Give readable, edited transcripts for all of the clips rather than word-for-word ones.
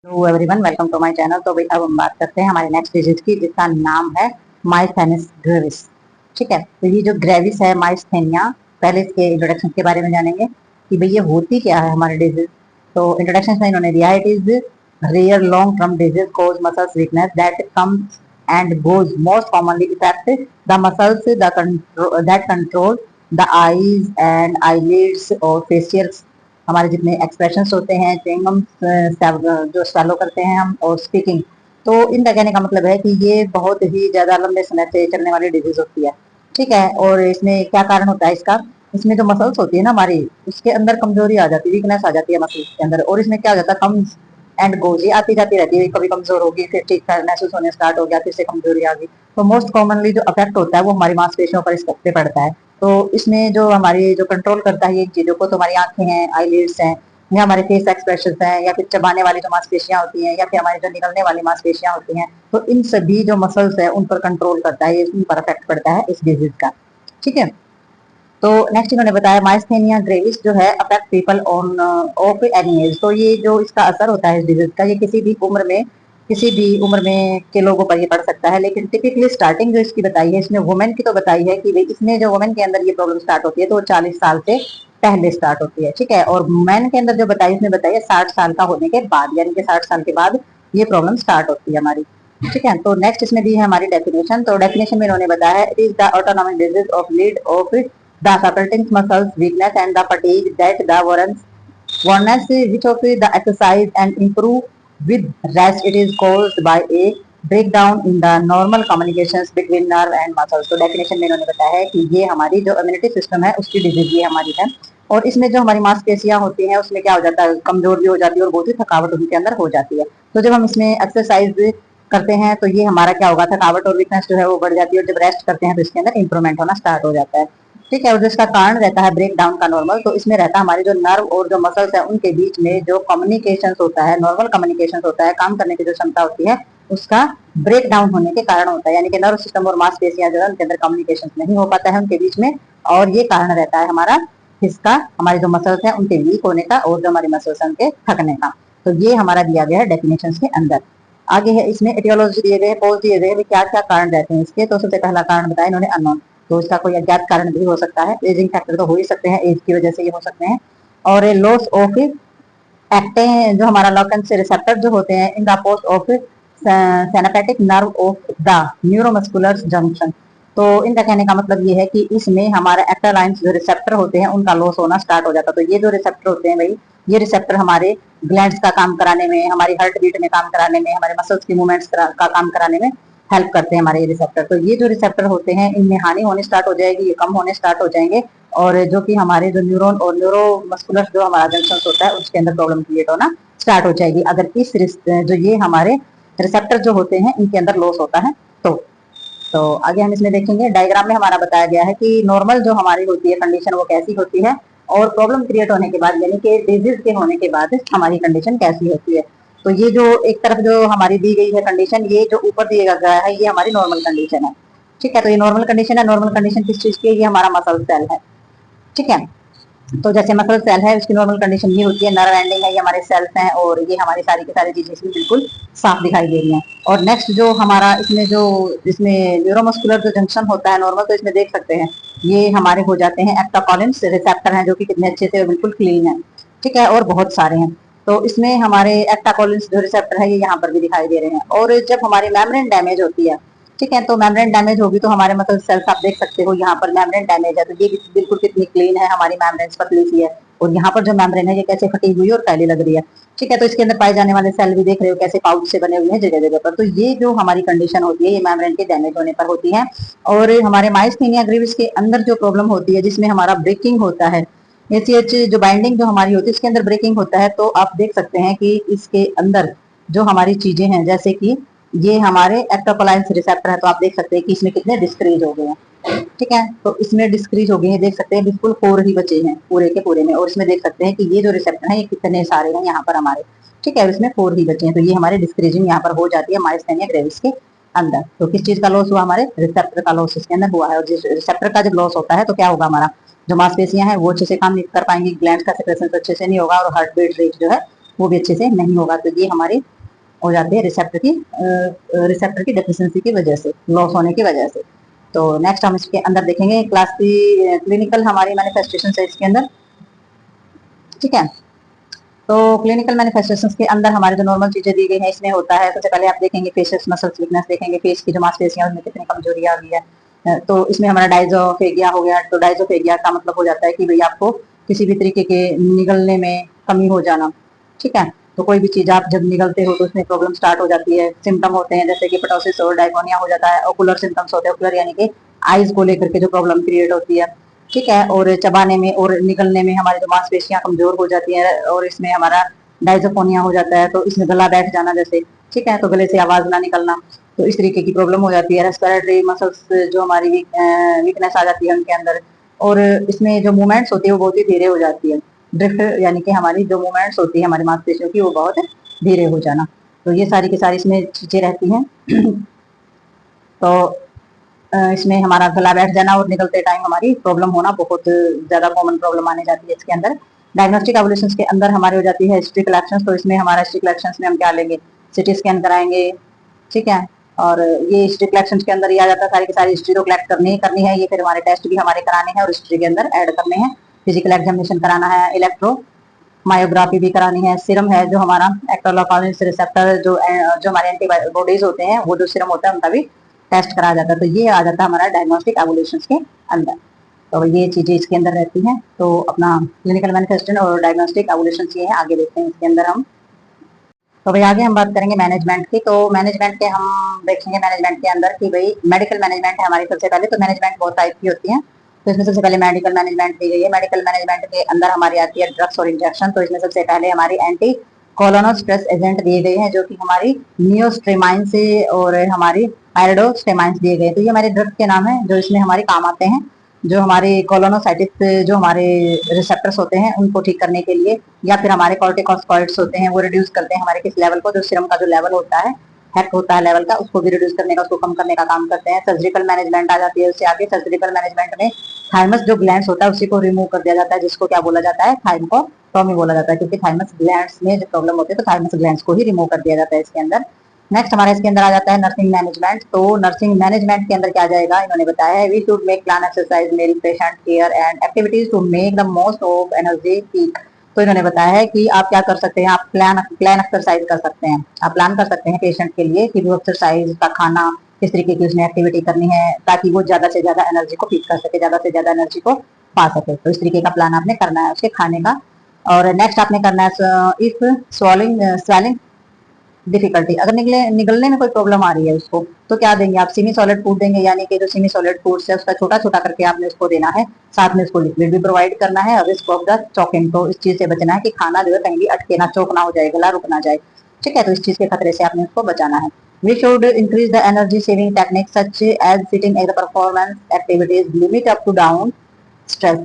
Hello everyone, welcome to my channel. तो भाई अब हम बात करते हैं हमारे नेक्स्ट डिजीज की, जिसका नाम है माइस्थेनिस ग्रेविस। ठीक है, तो ये जो ग्रेविस है माइस्थेनिया, पहले इसके इंट्रोडक्शन के बारे में जानेंगे कि भाई ये होती क्या है हमारे डिजीज। तो इंट्रोडक्शन में इन्होंने दिया है, it is rare long term disease cause muscles weakness that comes and goes most commonly effect the muscles that control the eyes and eyelids और फेशियल, हमारे जितने एक्सप्रेशंस होते हैं, च्युइंगम जो swallow करते हैं हम, और स्पीकिंग। तो इनका कहने का मतलब है कि ये बहुत ही ज्यादा लंबे समय से चलने वाली डिजीज होती है। ठीक है, और इसमें क्या कारण होता है इसका, इसमें जो मसल्स होती है ना हमारी, उसके अंदर कमजोरी आ जाती है, वीकनेस आ जाती है मसल्स के अंदर। और इसमें क्या हो जाता है, कम एंड गोज, ये आती जाती रहती है, कभी कमजोर होगी, फिर ठीक महसूस होने स्टार्ट हो गया, फिर से कमजोरी आ गई। तो मोस्ट कॉमनली जो अफेक्ट होता है वो हमारी मांसपेशियों पर इस पे पड़ता है। तो इसमें जो हमारी जो कंट्रोल करता है ये चीजों को, तो हमारी आंखें हैं, आईलिड्स हैं, या हमारे फेस एक्सप्रेशन हैं, या फिर चबाने वाली जो मांसपेशियां होती हैं, या फिर हमारी जो निकलने वाली मांसपेशियां होती हैं, तो इन सभी जो मसल्स है उन पर कंट्रोल करता है, इन पर अफेक्ट पड़ता है इस डिजीज का। ठीक है, तो नेक्स्ट इन्होंने बताया माइस्थेनिया ग्रेविस जो है affect people on off any as. तो ये जो इसका असर होता है इस डिजीज का, ये किसी भी उम्र में के लोगों पर ये पड़ सकता है। लेकिन टिपिकली स्टार्टिंग जो इसकी बताई है, इसमें वुमेन की तो बताई है कि भाई इसमें जो वुमेन के अंदर ये प्रॉब्लम स्टार्ट होती है तो 40 साल से पहले स्टार्ट होती है। ठीक है, और मैन के अंदर जो बताई इसने बताई है 60 साल का होने के बाद, यानी कि 60 साल के बाद ये प्रॉब्लम स्टार्ट होती है हमारी। ठीक है, तो नेक्स्ट इसमें दी है हमारी डेफिनेशन। तो डेफिनेशन में इन्होंने बताया है, it is the autonomic disease of lead of the supporting muscles weakness and the fatigue that the warrants which of the exercise and improve with rest. It is caused by a breakdown in the normal communications between nerve and muscles. तो definition में इन्होंने बताया है कि ये हमारी जो immunity system है उसकी डिजीज ये हमारी है। और इसमें जो हमारी मांसपेशियां होती हैं उसमें क्या हो जाता है, कमजोर भी हो जाती है और बहुत ही थकावट उनके अंदर हो जाती है। तो जब हम इसमें एक्सरसाइज करते हैं तो ये हमारा क्या होगा, थकावट और वीकनेस जो है वो बढ़ जाती है, और जब रेस्ट करते हैं तो इसके अंदर इंप्रूवमेंट होना स्टार्ट हो जाता है। ठीक है, और जिसका कारण रहता है ब्रेक डाउन का नॉर्मल। तो इसमें रहता है हमारे जो नर्व और जो मसल्स है उनके बीच में जो कम्युनिकेशन होता है, नॉर्मल कम्युनिकेशन होता है, काम करने की जो क्षमता होती है उसका ब्रेक डाउन होने के कारण होता है। यानी कि नर्व सिस्टम और मांसपेशियां जो है उनके अंदर कम्युनिकेशन नहीं हो पाता है उनके बीच में, और ये कारण रहता है हमारा इसका, हमारे जो मसल्स है उनके वीक होने का और जो हमारी मसल्स है उनके थकने का। तो ये हमारा दिया गया है डेफिनेशन के अंदर। आगे है इसमें एटियोलॉजी दिए गए, पोज दिए गए, क्या क्या कारण रहते हैं इसके। तो सबसे पहला कारण बताया इन्होंने अननोन। तो इसका कोई अज्ञात कारण भी हो सकता है, एजिंग फैक्टर तो हो ही सकते हैं, एज की वजह से ये हो सकते हैं। और लॉस ऑफ एक्टिंग जो हमारा लॉकन से रिसेप्टर जो होते हैं in the post of synaptic nerve of the neuromuscular junction. तो इनका कहने का मतलब ये है कि इसमें हमारा एक्टर लाइन्स जो रिसेप्टर होते हैं उनका लॉस होना स्टार्ट हो जाता है। तो ये जो रिसेप्टर होते हैं भाई, ये रिसेप्टर हमारे ग्लैंड्स का काम कराने में, हमारी हार्ट बीट में काम कराने में, हमारे मसल्स की मूवमेंट्स का काम कराने में हेल्प करते हैं हमारे ये रिसेप्टर। तो ये जो रिसेप्टर होते हैं इनमें हानि होनी स्टार्ट हो जाएगी, ये कम होने स्टार्ट हो जाएंगे, और जो कि हमारे जो न्यूरॉन और न्यूरोमस्कुलर जो हमारा जंक्शन होता है उसके अंदर प्रॉब्लम क्रिएट होना स्टार्ट हो जाएगी, अगर इस जो ये हमारे रिसेप्टर जो होते हैं इनके अंदर लॉस होता है। तो आगे हम इसमें देखेंगे, डायग्राम में हमारा बताया गया है कि नॉर्मल जो हमारी होती है कंडीशन वो कैसी होती है, और प्रॉब्लम क्रिएट होने के बाद यानी कि डिजीज के होने के बाद हमारी कंडीशन कैसी होती है। तो ये जो एक तरफ जो हमारी दी गई है कंडीशन, ये जो ऊपर दिया गया है ये हमारी नॉर्मल कंडीशन है। ठीक है, तो ये नॉर्मल कंडीशन है। नॉर्मल कंडीशन किस चीज की है, ये हमारा मसल सेल है। ठीक है, तो जैसे मसल सेल है उसकी नॉर्मल कंडीशन ये होती है, नर्व एंडिंग है, ये हमारे सेल्स हैं, और ये हमारी सारी की सारी चीजें इसमें बिल्कुल साफ दिखाई दे रही हैं। और नेक्स्ट जो हमारा इसमें न्यूरोमस्कुलर जो जंक्शन होता है नॉर्मल, तो इसमें देख सकते हैं ये हमारे हो जाते हैं एक्टाकोलिन्स रिसेप्टर हैं, जो कि कितने अच्छे से बिल्कुल क्लीन है। ठीक है, और बहुत सारे हैं। तो इसमें हमारे एक्टाकोलिन्स जो रिसेप्टर है ये यहाँ पर भी दिखाई दे रहे हैं। और जब हमारी मेम्ब्रेन डैमेज होती है, ठीक है, तो मेम्ब्रेन डैमेज होगी तो हमारे मतलब सेल्स आप देख सकते हो यहाँ पर मेम्ब्रेन डैमेज है, तो ये बिल्कुल कितनी क्लीन है, हमारी मेम्ब्रेन पतली सी है, और यहाँ पर जो मेम्ब्रेन है ये कैसे फटी हुई और फैली लग रही है। ठीक है, तो इसके अंदर पाए जाने वाले सेल भी देख रहे हो कैसे पाउच से बने हुए हैं जगह जगह पर। तो ये जो हमारी कंडीशन होती है ये मेम्ब्रेन के डैमेज होने पर होती है। और हमारे माइस्थेनिया ग्रेविस के अंदर जो प्रॉब्लम होती है जिसमें हमारा ब्रेकिंग होता है, एच जो बाइंडिंग जो हमारी होती है इसके अंदर ब्रेकिंग होता है, तो आप देख सकते हैं कि इसके अंदर जो हमारी चीजें हैं, जैसे कि ये हमारे एक्टोपलाइंस रिसेप्टर है, तो आप देख सकते हैं कि इसमें कितने डिस्क्रीज हो गए हैं। ठीक है, तो इसमें डिस्क्रीज हो गए हैं, देख सकते हैं बिल्कुल 4 ही बचे हैं पूरे के पूरे में। और इसमें देख सकते हैं कि ये जो रिसेप्टर है ये कितने सारे हैं यहाँ पर हमारे। ठीक है, इसमें 4 ही बचे हैं, तो ये हमारे डिस्क्रीजिंग यहाँ पर हो जाती है माइस्थेनिया ग्रेविस के अंदर। तो किस चीज का लॉस हुआ, हमारे रिसेप्टर का लॉस इसके अंदर हुआ है। और जिस रिसेप्टर का जब लॉस होता है तो क्या होगा, हमारा जो मांसपेशियां हैं वो अच्छे से काम नहीं कर पाएंगी, ग्लैंड का सेक्रेशन अच्छे से नहीं होगा, और हार्ट बीट रेट जो है वो भी अच्छे से नहीं होगा। तो ये हमारी हो जाती है रिसेप्टर की डेफिशिएंसी की वजह से, लॉस होने की वजह से। तो नेक्स्ट हम इसके अंदर देखेंगे क्लिनिकल हमारी मैनिफेस्टेशन है इसके अंदर, ठीक है। तो क्लिनिकल मैनिफेस्टेशंस के अंदर हमारे जो नॉर्मल चीजें दी गई हैं इसमें होता है, सबसे पहले आप देखेंगे फेशियल मसल्स वीकनेस देखेंगे, फेस की जो मांसपेशियां उनमें कितनी कमजोरी आ गई है। तो इसमें हमारा डायजोफेगिया हो गया। तो डायजोफेगिया का मतलब हो जाता है कि भाई आपको किसी भी तरीके के निगलने में कमी हो जाना, ठीक है। तो कोई भी चीज आप जब निगलते हो तो उसमें प्रॉब्लम स्टार्ट हो जाती है। सिम्टम होते हैं जैसे कि पटोसिस और डायगोनिया हो जाता है। ओकुलर सिम्टम्स होते हैं, ओकुलर यानी कि आईज को लेकर के जो प्रॉब्लम क्रिएट होती है, ठीक है। और चबाने में और निगलने में हमारी जो मांसपेशियां कमजोर हो जाती है, और इसमें हमारा डाइजोफोनिया हो जाता है। तो इसमें गला बैठ जाना जैसे, ठीक है, तो गले से आवाज ना निकलना, तो इस तरीके की प्रॉब्लम हो जाती है। रेस्पिरेटरी मसल्स जो हमारी वीकनेस आ जाती है उनके अंदर, और इसमें जो मूवमेंट्स होती है वो बहुत ही धीरे हो जाती है। ड्रिफ्ट यानी कि हमारी जो मूवमेंट्स होती है हमारी मांसपेशियों की वो बहुत धीरे हो जाना। तो ये सारी की सारी इसमें चीजें रहती हैं। तो इसमें हमारा गला बैठ जाना और निकलते टाइम हमारी प्रॉब्लम होना बहुत ज्यादा कॉमन प्रॉब्लम आने जाती है इसके अंदर। डायग्नोस्टिक एवोल्यूशन के अंदर हमारे हो जाती है हिस्ट्री कलेक्शन। तो इसमें हमारा हिस्ट्री कलेक्शन में हम क्या लेंगे, सिटी स्कैन कराएंगे, ठीक है। और ये हिस्ट्री कलेक्शन के अंदर ही आ जाता है, सारी की सारी हिस्ट्री तो कलेक्ट करनी ही करनी है। ये फिर हमारे टेस्ट भी हमारे कराने हैं और हिस्ट्री के अंदर ऐड करने हैं। फिजिकल एग्जामिनेशन कराना है, इलेक्ट्रो मायोग्राफी भी करानी है। सीरम है जो हमारा एक्टोलोकालिन रिसेप्टर जो हमारे एंटीबॉडीज होते हैं वो जो सीरम होता है उनका भी टेस्ट कराया जाता है। तो ये आ जाता है हमारा डायग्नोस्टिक एवोल्यूशन के अंदर। तो ये चीजें इसके अंदर रहती हैं। तो अपना क्लिनिकल मैनिफेस्टेशन और डायग्नोस्टिक एवोल्यूशन ये है, आगे देखते हैं इसके अंदर हम। तो भाई आगे हम बात करेंगे मैनेजमेंट की। तो मैनेजमेंट के हम देखेंगे मैनेजमेंट के अंदर कि भाई मेडिकल मैनेजमेंट है हमारी सबसे पहले। तो मैनेजमेंट बहुत टाइप की होती है, तो इसमें सबसे पहले मेडिकल मैनेजमेंट दी गई है। मेडिकल मैनेजमेंट के अंदर हमारी आती है ड्रग्स और इंजेक्शन। तो इसमें सबसे पहले हमारी एंटी कोलोनोस्ट्रेस एजेंट दिए गए हैं जो कि हमारी नियोस्ट्रेमाइन से और हमारी आयरडोस्टेमाइन दिए गए। तो ये हमारे ड्रग्स के नाम है जो इसमें हमारे काम आते हैं। जो हमारे कोलोनोसाइटिस जो हमारे रिसेप्टर्स होते हैं उनको ठीक करने के लिए, या फिर हमारे कॉर्टिकोस्टेरॉइड्स होते हैं वो रिड्यूस करते हैं हमारे किस लेवल को, जो सीरम का जो लेवल होता है, हैक होता है लेवल का, उसको भी रिड्यूस करने का, उसको कम करने का काम करते हैं। सर्जिकल मैनेजमेंट आ जाती है उससे आगे। सर्जिकल मैनेजमेंट में थाइमस जो ग्लैंड्स होता है उसी को रिमूव कर दिया जाता है, जिसको क्या बोला जाता है, थाइमोटॉमी बोला जाता है। क्योंकि थाइमस ग्लैंड्स में जो प्रॉब्लम होती है तो थाइमस ग्लैंड्स को ही रिमूव कर दिया जाता है इसके अंदर। नेक्स्ट हमारे इसके अंदर आ जाता है नर्सिंग मैनेजमेंट। तो नर्सिंग मैनेजमेंट के अंदर क्या जाएगा, इन्होंने बताया है we should make plan exercise meal patient care and activities to make the most of energy peak. तो इन्होंने बताया है कि आप क्या कर सकते हैं, आप प्लान एक्सरसाइज कर सकते हैं। आप प्लान कर सकते हैं पेशेंट के लिए कि वो एक्सरसाइज का खाना किस तरीके की उसने एक्टिविटी करनी है ताकि वो ज्यादा से ज्यादा एनर्जी को पीक कर सके, ज्यादा से ज्यादा एनर्जी को पा सके। तो इस तरीके का प्लान आपने करना है उसके खाने का। और नेक्स्ट आपने करना है इफ स्वेलिंग डिफिकल्टी, अगर निगलने में कोई प्रॉब्लम आ रही है उसको, तो क्या देंगे आप, सेमी सॉलिड फूड देंगे। यानी कि जो सेमी सॉलिड फूड है उसका छोटा छोटा करके आपने उसको देना है, साथ में उसको लिक्विड भी प्रोवाइड करना है। और रिस्क ऑफ द चॉकिंग, तो इस चीज से बचना है कि खाना जो है कहीं भी अटके ना, चौक ना हो जाए, गला रुक ना जाए, ठीक है। तो इस चीज के खतरे से आपने उसको बचाना है। We should increase the energy saving technique such as sitting as the performance activities limit up to down stress.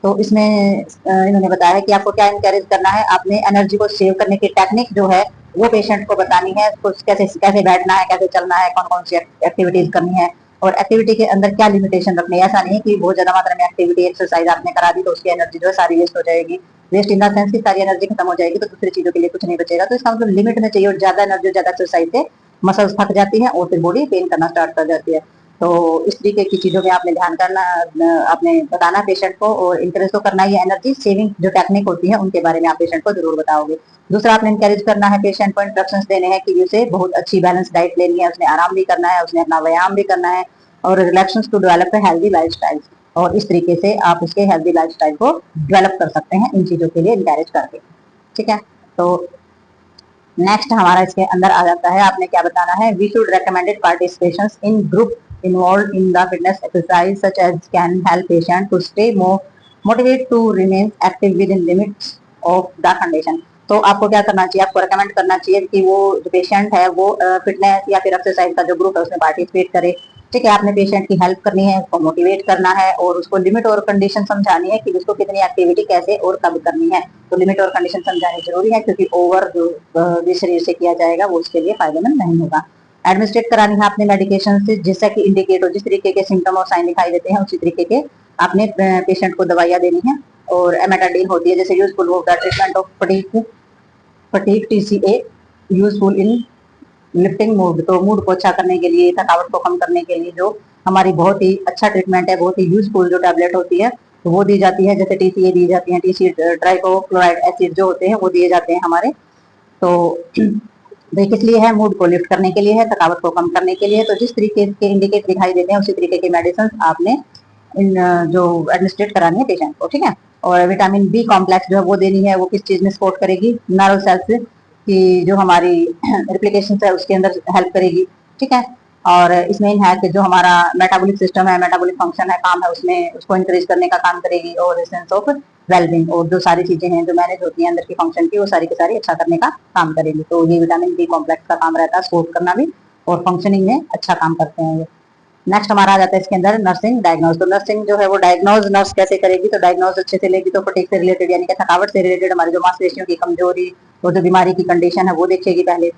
तो इसमें इन्होंने बताया है कि आपको क्या इंकरेज करना है, आपने एनर्जी को सेव करने की टेक्निक जो है वो पेशेंट को बतानी है, कैसे कैसे बैठना है, कैसे चलना है, कौन कौन सी एक्टिविटीज करनी है, और एक्टिविटी के अंदर क्या लिमिटेशन रखनी है। ऐसा नहीं है कि बहुत ज्यादा मात्रा में एक्टिविटी एक्सरसाइज आपने करा दी तो उसकी एनर्जी जो है सारी वेस्ट हो जाएगी। वेस्ट इन द सेंस की सारी एनर्जी खत्म हो जाएगी तो दूसरी चीजों के लिए कुछ नहीं बचेगा। तो इसका मतलब लिमिट में चाहिए, और ज्यादा एनर्जी ज्यादा एक्सरसाइज से मसल्स थक जाती है और फिर बॉडी पेन करना स्टार्ट कर जाती है। तो इस तरीके की चीजों में आपने ध्यान करना, आपने बताना पेशेंट को, और इंकरेज तो करना ही है। एनर्जी सेविंग जो टेक्निक होती है उनके बारे में आप पेशेंट को जरूर बताओगे। दूसरा आपने इंकरेज करना है पेशेंट को, इंस्ट्रक्शंस देने हैं कि उसे बहुत अच्छी बैलेंस डाइट लेनी है, उसने आराम भी करना है, उसने अपना व्यायाम भी करना है, और relaxation to develop healthy lifestyle. और इस तरीके से आप उसके हेल्दी लाइफस्टाइल को डेवलप कर सकते हैं इन चीजों के लिए इंकरेज करके, ठीक है। तो नेक्स्ट हमारा इसके अंदर आ जाता है, आपने क्या बताना है, we should recommended participation in group involved in the fitness exercise such as can help patient to stay more motivated to remain active within limits of the condition। तो आपको क्या करना चाहिए, आपको रिकमेंड करना चाहिए कि वो जो पेशेंट है वो फिटनेस या फिर एक्सरसाइज का जो ग्रुप है उसमें पार्टिसिपेट करे, ठीक है। आपने पेशेंट की हेल्प करनी है, उसको मोटिवेट करना है, और उसको लिमिट और कंडीशन समझानी है कि उसको कितनी एक्टिविटी कैसे और कब करनी है। तो लिमिट और कंडीशन समझानी जरूरी है, क्योंकि ओवर जो भी शरीर से किया जाएगा वो उसके लिए फायदेमंद नहीं होगा। एडमिनिस्ट्रेट करानी है आपने मेडिकेशन से, जैसा कि इंडिकेट हो, जिस तरीके के सिम्टम और साइन दिखाई देते हैं उसी तरीके के आपने पेशेंट को दवाइयां देनी है। और एमेटाडीन होती है जैसे यूजफुल होगा treatment of fatigue, fatigue TCA useful in lifting mood, तो मूड को अच्छा करने के लिए, थकावट को कम करने के लिए जो हमारी बहुत ही अच्छा ट्रीटमेंट है, बहुत ही यूजफुल जो टैबलेट होती है तो वो दी जाती है। जैसे TCA दी जाती है, TCA ट्राइकोक्लोराइड एसिड जो होते हैं वो दिए जाते हैं हमारे। तो ये किस लिए है? मूड को लिफ्ट करने के लिए है, थकावट को कम करने के लिए। तो जिस तरीके के इंडिकेट दिखाई देते हैं उसी तरीके की मेडिसिन आपने इन जो एडमिनिस्ट्रेट करानी है पेशेंट को, ठीक है। और विटामिन बी कॉम्प्लेक्स जो है वो देनी है, वो किस चीज में सपोर्ट करेगी? नर्व सेल्स की जो हमारी रिप्लिकेशन है उसके अंदर हेल्प करेगी, ठीक है। और इसमें है कि जो हमारा मेटाबॉलिक सिस्टम है, मेटाबॉलिक फंक्शन है, काम है, उसमें उसको इंक्रीज करने का काम करेगी। और सेंस ऑफ वेलबिंग, और जो सारी चीजें हैं जो मैनेज होती हैं अंदर की फंक्शन की, वो सारी की सारी अच्छा करने का काम करेगी। तो ये विटामिन बी कॉम्प्लेक्स का काम रहता है सपोर्ट करना भी, और फंक्शनिंग में अच्छा काम करते हैं ये। नेक्स्ट हमारा आ जाता है इसके अंदर नर्सिंग डायग्नोज। तो नर्सिंग जो है वो डायग्नोज नर्स कैसे करेगी? तो डायग्नोज अच्छे से लेगी तो फटीग से रिलेटेड यानी कि थकावट से रिलेटेड हमारी जो मांसपेशियों की कमजोरी और जो बीमारी की कंडीशन है वो देखेगी पहले,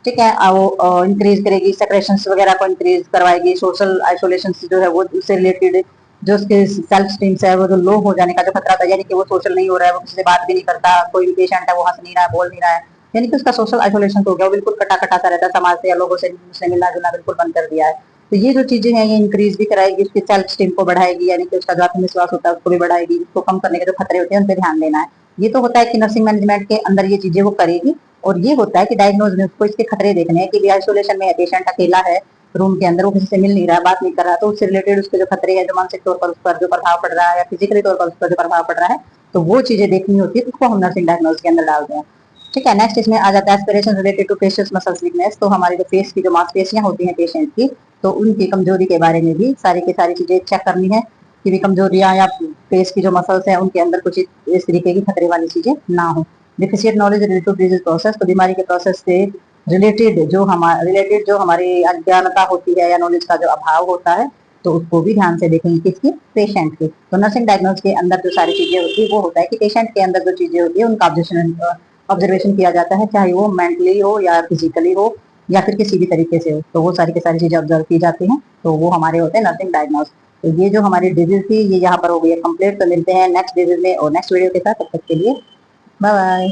ठीक है। वो इंक्रीज करेगी, सेक्रेशन वगैरह को इंक्रीज करवाएगी। सोशल आइसोलेशन जो है वो उससे रिलेटेड जो उसके सेल्फ स्टीम है वो जो लो हो जाने का जो खतरा था, यानी कि वो सोशल नहीं हो रहा है, वो किसी से बात भी नहीं करता, कोई भी पेशेंट है वो हंस नहीं रहा है, बोल नहीं रहा है, यानी कि उसका सोशल आइसोलेशन हो गया, वो बिल्कुल कटा कटा सा रहता है समाज से या लोगों से मिलना जुलना बिल्कुल बंद कर दिया है। तो ये जो चीजें हैं ये इंक्रीज भी कराएगी, उसकी सेल्फ स्टीम को बढ़ाएगी, यानी कि उसका जो आत्मविश्वास होता है उसको भी बढ़ाएगी। उसको कम करने के जो खतरे होते हैं उन पर ध्यान देना है। ये तो होता है कि नर्सिंग मैनेजमेंट के अंदर ये चीजें वो करेगी। और ये होता है कि डायग्नोज में उसको इसके खतरे देखने हैं कि आइसोलेशन में है, पेशेंट अकेला है रूम के अंदर, वो किसी से मिल नहीं रहा, बात नहीं कर रहा, तो उससे रिलेटेड उसके जो खतरे हैं, जो मानसिक तौर पर उस पर जो प्रभाव पड़ रहा है या फिजिकली तौर पर उस पर जो प्रभाव पड़ रहा है, तो वो चीजें देखनी होती है, उसको हम नर्सिंग डायग्नोज के अंदर डालते हैं, ठीक है। नेक्स्ट इसमें आ जाता है aspiration related to facial muscles weakness. तो हमारी जो फेस की जो मांसपेशियां होती हैं पेशेंट की, तो उनकी कमजोरी के बारे में भी सारी की सारी चीजें चेक करनी है कि भी कमजोरियां या फेस की जो मसल्स हैं उनके अंदर कुछ इस तरीके की खतरे वाली चीजें ना हो। Deficient knowledge related to disease process, तो बीमारी के प्रोसेस से रिलेटेड जो हमारी अज्ञानता होती है या नॉलेज का जो अभाव होता है, तो उसको भी ध्यान से देखेंगे किसकी? पेशेंट की। तो नर्सिंग डायग्नोज के अंदर जो सारी चीजें होती है वो होता है कि पेशेंट के अंदर जो चीजें होती है उनका ऑब्जर्वेशन किया जाता है, चाहे वो मेंटली हो या फिजिकली हो या फिर किसी भी तरीके से हो, तो वो सारी की सारी चीजें ऑब्जर्व की जाती हैं, तो वो हमारे होते हैं नर्सिंग डायग्नोज। तो ये जो हमारी डिजीज थी ये यहाँ पर हो गई है कंप्लीट। तो मिलते हैं नेक्स्ट डिजीज में और नेक्स्ट वीडियो के साथ, तब तक के लिए बाय बाय।